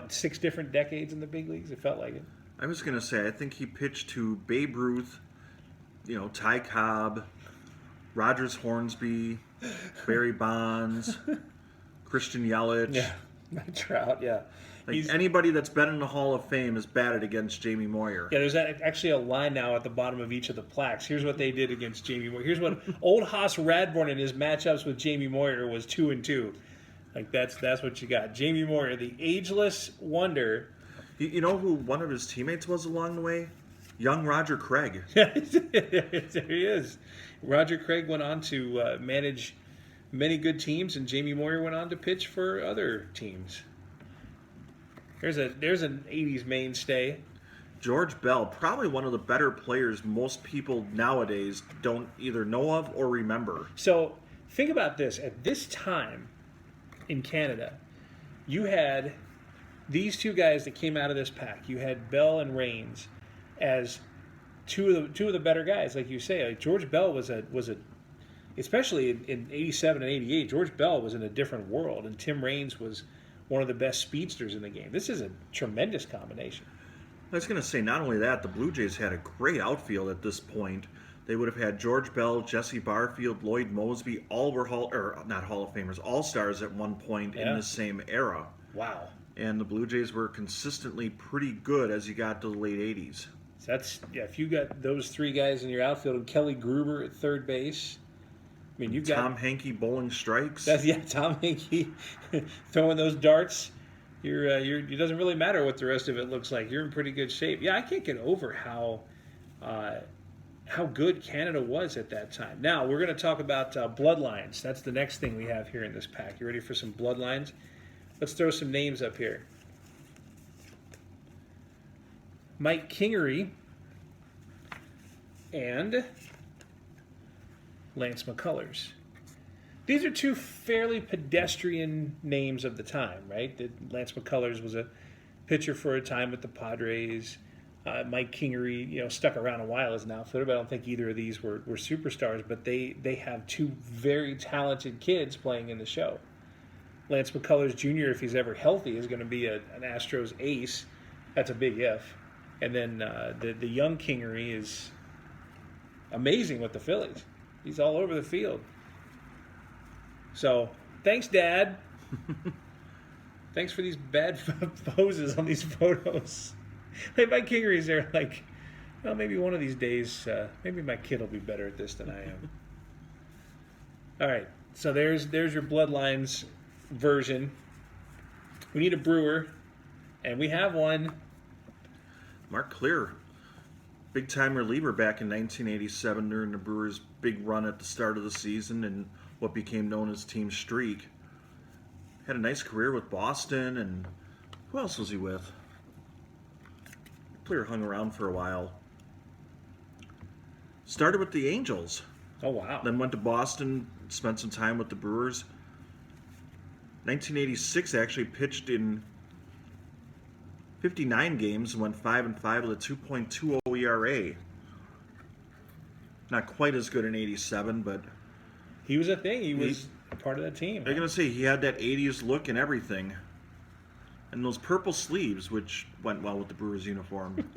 6 different decades in the big leagues? It felt like it.
I was going to say, I think he pitched to Babe Ruth, Ty Cobb, Rogers Hornsby, Barry Bonds, Christian Yelich.
Yeah, Trout, yeah.
Anybody that's been in the Hall of Fame has batted against Jamie Moyer.
Yeah, there's actually a line now at the bottom of each of the plaques. Here's what they did against Jamie Moyer. Here's what old Haas Radborn in his matchups with Jamie Moyer was 2-2. That's what you got. Jamie Moyer, the ageless wonder.
You know who one of his teammates was along the way? Young Roger Craig.
There he is. Roger Craig went on to manage many good teams, and Jamie Moyer went on to pitch for other teams. There's an 80s mainstay.
George Bell, probably one of the better players most people nowadays don't either know of or remember.
So think about this. At this time in Canada, you had these two guys that came out of this pack. You had Bell and Raines as two of the better guys, like you say. Like George Bell was a especially in '87 and '88. George Bell was in a different world, and Tim Raines was one of the best speedsters in the game. This is a tremendous combination.
I was going to say, not only that, the Blue Jays had a great outfield at this point. They would have had George Bell, Jesse Barfield, Lloyd Mosby, all were not Hall of Famers, All-Stars at one point in the same era.
Wow.
And the Blue Jays were consistently pretty good as you got to the late 80s.
So if you got those three guys in your outfield and Kelly Gruber at third base, I mean, you've got
Tom Henke bowling strikes.
Tom Henke throwing those darts. It doesn't really matter what the rest of it looks like. You're in pretty good shape. Yeah, I can't get over how good Canada was at that time. Now we're going to talk about bloodlines. That's the next thing we have here in this pack. You ready for some bloodlines? Let's throw some names up here. Mike Kingery and Lance McCullers. These are two fairly pedestrian names of the time, right? Lance McCullers was a pitcher for a time with the Padres. Mike Kingery, stuck around a while as an outfielder, but I don't think either of these were superstars. But they have two very talented kids playing in the show. Lance McCullers Jr., if he's ever healthy, is going to be an Astros ace. That's a big if. And then the young Kingery is amazing with the Phillies. He's all over the field. So, thanks, Dad. Thanks for these bad poses on these photos. Hey, Mike Kingery's there like, well, maybe one of these days, maybe my kid will be better at this than I am. All right, so there's your Bloodlines version. We need a brewer, and we have one.
Mark Clear, big-time reliever back in 1987 during the Brewers' big run at the start of the season and what became known as Team Streak. Had a nice career with Boston, and who else was he with? Clear hung around for a while. Started with the Angels.
Oh, wow.
Then went to Boston, spent some time with the Brewers. 1986 actually pitched in 59 games and went 5-5 with a 2.20 ERA. Not quite as good in 87, but
he was a thing. He was a part of that team.
I'm going to say he had that 80s look and everything. And those purple sleeves, which went well with the Brewers uniform.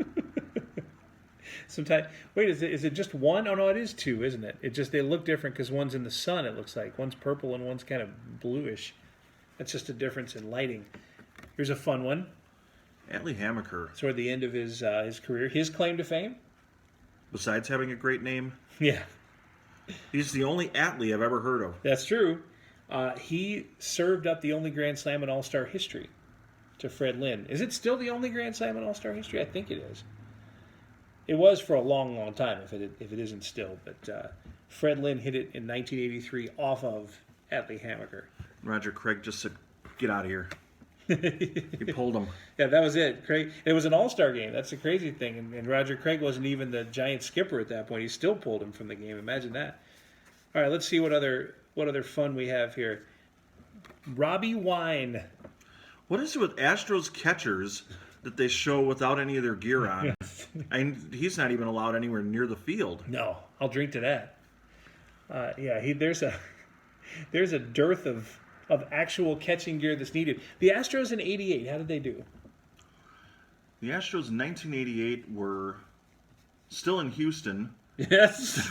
Sometimes, wait, is it just one? Oh, no, it is two, isn't it? It just, they look different because one's in the sun, it looks like. One's purple and one's kind of bluish. That's just a difference in lighting. Here's a fun one.
Atlee Hammaker.
Toward the end of his career. His claim to fame?
Besides having a great name,
Yeah.
he's the only Atlee I've ever heard of.
That's true. He served up the only Grand Slam in All-Star history to Fred Lynn. Is it still the only Grand Slam in All-Star history? I think it is. It was for a long, long time, if it isn't still. But Fred Lynn hit it in 1983 off of Atlee Hammaker.
Roger Craig just said, "Get out of here." He pulled him.
Yeah, that was it. Craig. It was an all-star game. That's the crazy thing. And Roger Craig wasn't even the Giant skipper at that point. He still pulled him from the game. Imagine that. All right, let's see what other fun we have here. Robbie Wine.
What is it with Astros catchers that they show without any of their gear on? He's not even allowed anywhere near the field.
No, I'll drink to that. There's a dearth of actual catching gear that's needed. The Astros in '88, how did they do?
The Astros in 1988 were still in Houston.
Yes.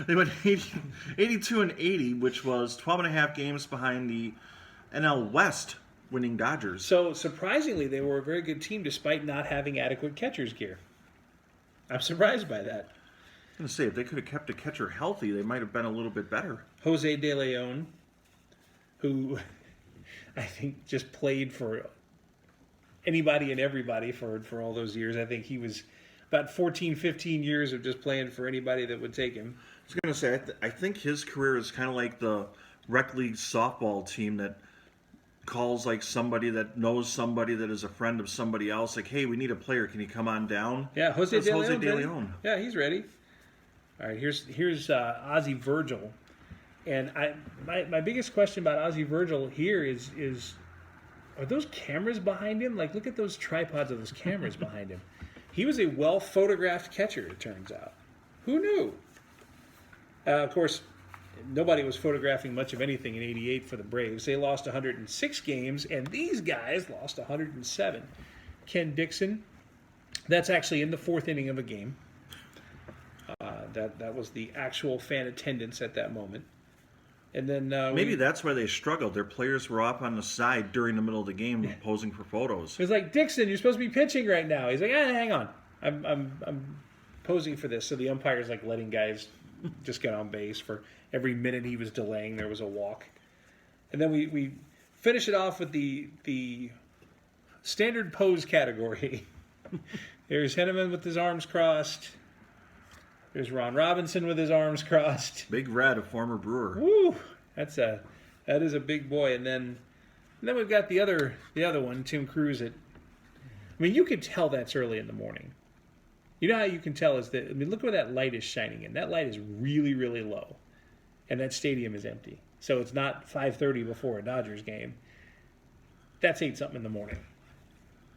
They went 82 and 80, which was 12 and a half games behind the NL West winning Dodgers.
So surprisingly, they were a very good team despite not having adequate catcher's gear. I'm surprised by that.
I'm going to say, if they could have kept a catcher healthy, they might have been a little bit better.
Jose De Leon, who I think just played for anybody and everybody for all those years. I think he was about 14, 15 years of just playing for anybody that would take him.
I was going to say, I think his career is kind of like the rec league softball team that calls like somebody that knows somebody that is a friend of somebody else, like, hey, we need a player. Can you come on down?
Yeah, Jose
That's
De
Jose
Leon.
De Leon.
Yeah, he's ready. All right, here's Ozzie Virgil. And my biggest question about Ozzie Virgil here is are those cameras behind him? Like, look at those tripods of those cameras behind him. He was a well-photographed catcher, it turns out. Who knew? Of course, nobody was photographing much of anything in '88 for the Braves. They lost 106 games, and these guys lost 107. Ken Dixon, that's actually in the fourth inning of a game. That was the actual fan attendance at that moment. And then
maybe that's why they struggled. Their players were up on the side during the middle of the game posing for photos.
It was like, Dixon, you're supposed to be pitching right now. He's like, hang on, I'm posing for this. So the umpire's like letting guys just get on base. For every minute he was delaying, there was a walk. And then we finish it off with the standard pose category. There's Henneman with his arms crossed. There's Ron Robinson with his arms crossed.
Big Red, a former Brewer.
Woo! That is a big boy. And then we've got the other one, Tim Cruz. I mean, you can tell that's early in the morning. You know how you can tell is that, I mean, look where that light is shining in. That light is really, really low. And that stadium is empty. So it's not 5:30 before a Dodgers game. That's 8-something in the morning.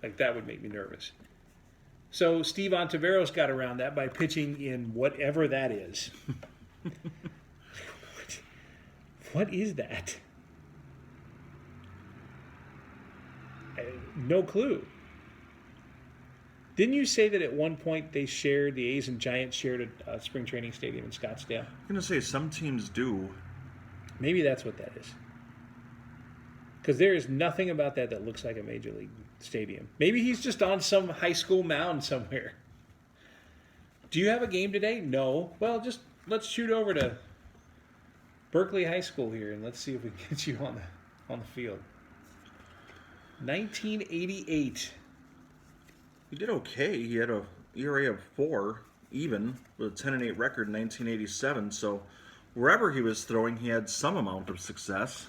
Like, that would make me nervous. So Steve Ontiveros got around that by pitching in whatever that is. What is that? No clue. Didn't you say that at one point the A's and Giants shared a spring training stadium in Scottsdale?
I'm going to say some teams do.
Maybe that's what that is. Because there is nothing about that looks like a major league stadium. Maybe he's just on some high school mound somewhere. Do you have a game today? No. Well, just let's shoot over to Berkeley High School here and let's see if we can get you on the field. 1988.
He did okay. He had a ERA of 4, even, with a 10-8 record in 1987. So wherever he was throwing, he had some amount of success.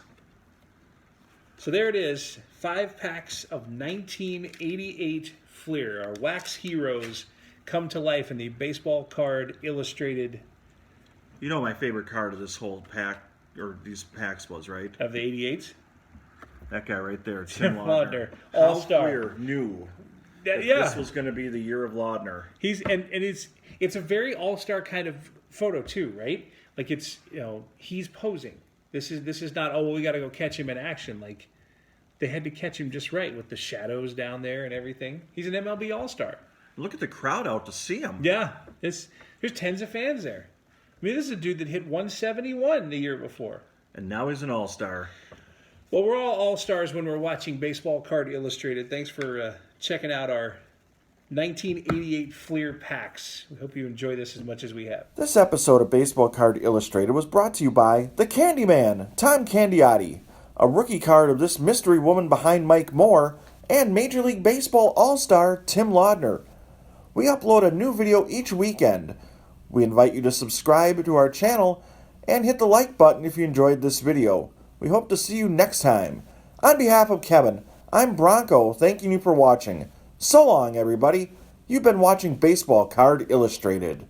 So there it is, 5 packs of 1988 Fleer. Our wax heroes come to life in the baseball card illustrated.
You know my favorite card of this whole pack, or these packs was, right?
Of the 88s?
That guy right there, Tim
Laudner.
Laudner.
All-star.
How Fleer knew that this was going to be the year of Laudner.
It's a very all-star kind of photo too, right? Like he's posing. This is not, we got to go catch him in action. Like, they had to catch him just right with the shadows down there and everything. He's an MLB All-Star.
Look at the crowd out to see him.
Yeah, there's tens of fans there. I mean, this is a dude that hit 171 the year before.
And now he's an All-Star.
Well, we're all All-Stars when we're watching Baseball Card Illustrated. Thanks for checking out our 1988 Fleer packs. We hope you enjoy this as much as we have.
This episode of Baseball Card Illustrated was brought to you by the Candyman, Tom Candiotti, a rookie card of this mystery woman behind Mike Moore, and Major League Baseball All-Star Tim Laudner. We upload a new video each weekend. We invite you to subscribe to our channel and hit the like button if you enjoyed this video. We hope to see you next time. On behalf of Kevin, I'm Bronko, thanking you for watching. So long, everybody. You've been watching Baseball Card Illustrated.